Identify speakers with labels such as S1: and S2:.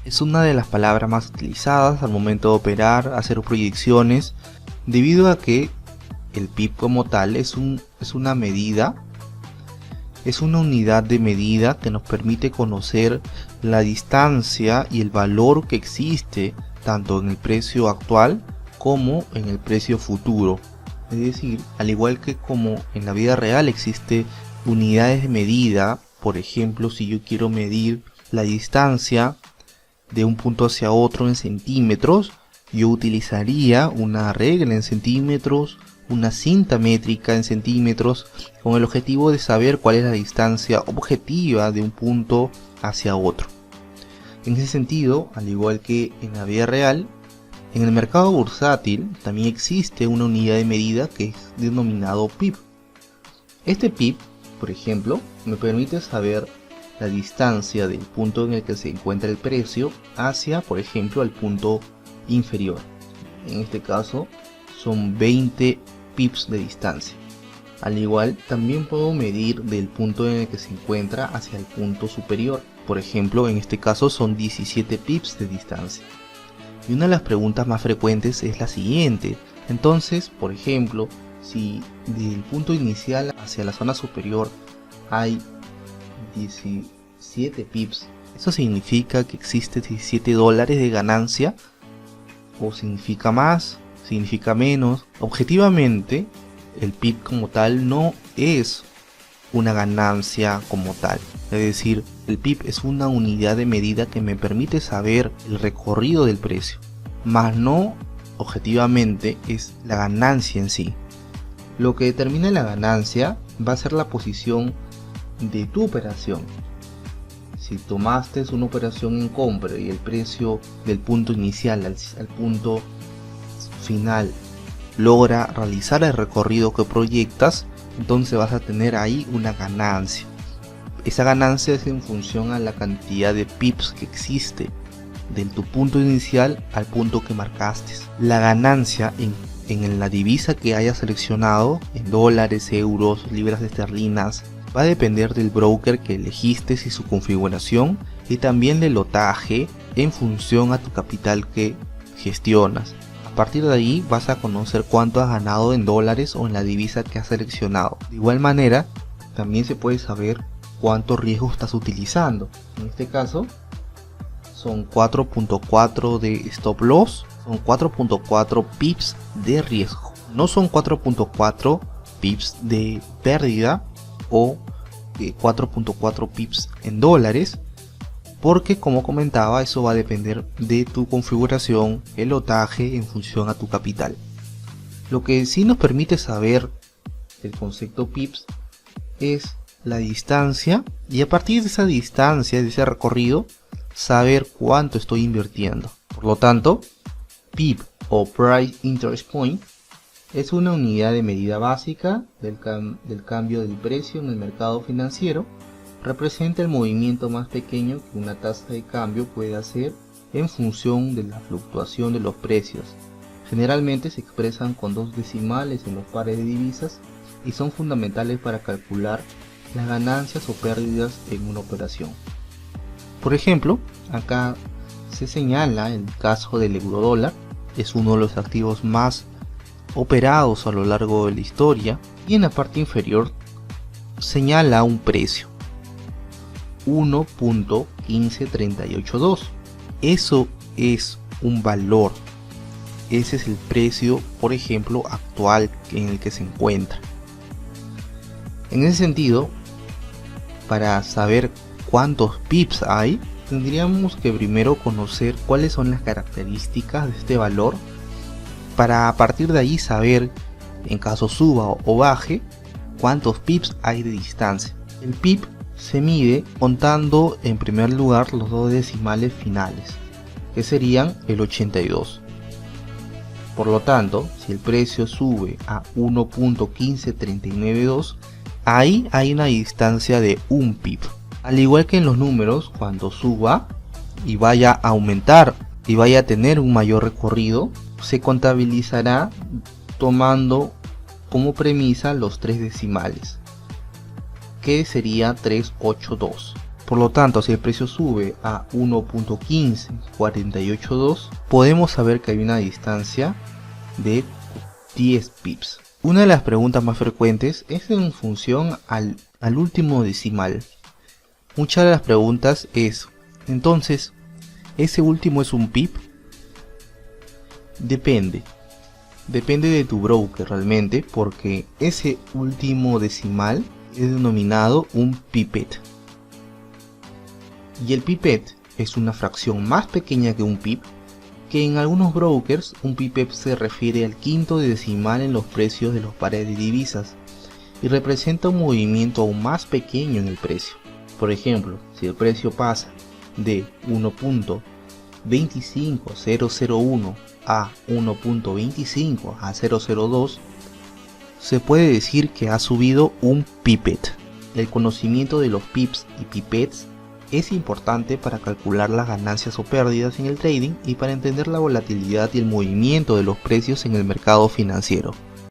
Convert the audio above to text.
S1: Es una de las palabras más utilizadas al momento de operar, hacer proyecciones, debido a que el PIB como tal es una medida, es una unidad de medida que nos permite conocer la distancia y el valor que existe tanto en el precio actual como en el precio futuro. Es decir, al igual que como en la vida real existe unidades de medida, por ejemplo, si yo quiero medir la distancia de un punto hacia otro en centímetros, yo utilizaría una regla en centímetros, una cinta métrica en centímetros, con el objetivo de saber cuál es la distancia objetiva de un punto hacia otro. En ese sentido, al igual que en la vida real, en el mercado bursátil también existe una unidad de medida que es denominado PIB. Este PIB, por ejemplo, me permite saber la distancia del punto en el que se encuentra el precio hacia, por ejemplo, el punto inferior. En este caso son 20 pips de distancia. Al igual, también puedo medir del punto en el que se encuentra hacia el punto superior. Por ejemplo, en este caso son 17 pips de distancia. Y una de las preguntas más frecuentes es la siguiente. Entonces, por ejemplo, si del punto inicial hacia la zona superior hay 17 pips, ¿eso significa que existe 17 dólares de ganancia? ¿O significa más? ¿Significa menos? Objetivamente, el PIB como tal no es una ganancia como tal. Es decir, el PIB es una unidad de medida que me permite saber el recorrido del precio, más no objetivamente es la ganancia en sí. Lo que determina la ganancia va a ser la posición de tu operación. Si tomaste una operación en compra y el precio del punto inicial al punto final logra realizar el recorrido que proyectas, entonces vas a tener ahí una ganancia. Esa ganancia es en función a la cantidad de pips que existe de tu punto inicial al punto que marcaste. La ganancia en la divisa que hayas seleccionado, en dólares, euros, libras esterlinas, va a depender del broker que elegiste y su configuración, y también del lotaje en función a tu capital que gestionas. A partir de ahí vas a conocer cuánto has ganado en dólares o en la divisa que has seleccionado. De igual manera, también se puede saber cuánto riesgo estás utilizando. En este caso son 4.4 de stop loss, son 4.4 pips de riesgo. No son 4.4 pips de pérdida o 4.4 pips en dólares, porque como comentaba, eso va a depender de tu configuración, el lotaje en función a tu capital. Lo que sí nos permite saber el concepto pips es la distancia, y a partir de esa distancia, de ese recorrido, saber cuánto estoy invirtiendo. Por lo tanto, PIB o Price Interest Point es una unidad de medida básica del cambio del precio en el mercado financiero. Representa el movimiento más pequeño que una tasa de cambio puede hacer en función de la fluctuación de los precios. Generalmente se expresan con 2 decimales en los pares de divisas y son fundamentales para calcular las ganancias o pérdidas en una operación. Por ejemplo, acá se señala el caso del euro dólar. Es uno de los activos más operados a lo largo de la historia, y en la parte inferior señala un precio: 1.15382. Eso es un valor. Ese es el precio, por ejemplo, actual en el que se encuentra. En ese sentido, para saber cuántos pips hay, tendríamos que primero conocer cuáles son las características de este valor, para a partir de ahí saber, en caso suba o baje, cuántos pips hay de distancia. El pip se mide contando en primer lugar los 2 decimales finales, que serían el 82. Por lo tanto, si el precio sube a 1.15392, ahí hay una distancia de 1 pip. Al igual que en los números, cuando suba y vaya a aumentar y vaya a tener un mayor recorrido, se contabilizará tomando como premisa los 3 decimales, que sería 382. Por lo tanto, si el precio sube a 1.15482, podemos saber que hay una distancia de 10 pips. Una de las preguntas más frecuentes es en función al último decimal. Muchas de las preguntas es, entonces, ¿ese último es un pip? Depende de tu broker realmente, porque ese último decimal es denominado un pipet. Y el pipet es una fracción más pequeña que un pip, que en algunos brokers un pipet se refiere al quinto de decimal en los precios de los pares de divisas y representa un movimiento aún más pequeño en el precio. Por ejemplo, si el precio pasa de 1.25001 a 1.25 a 002, se puede decir que ha subido un pipet. El conocimiento de los pips y pipets es importante para calcular las ganancias o pérdidas en el trading y para entender la volatilidad y el movimiento de los precios en el mercado financiero.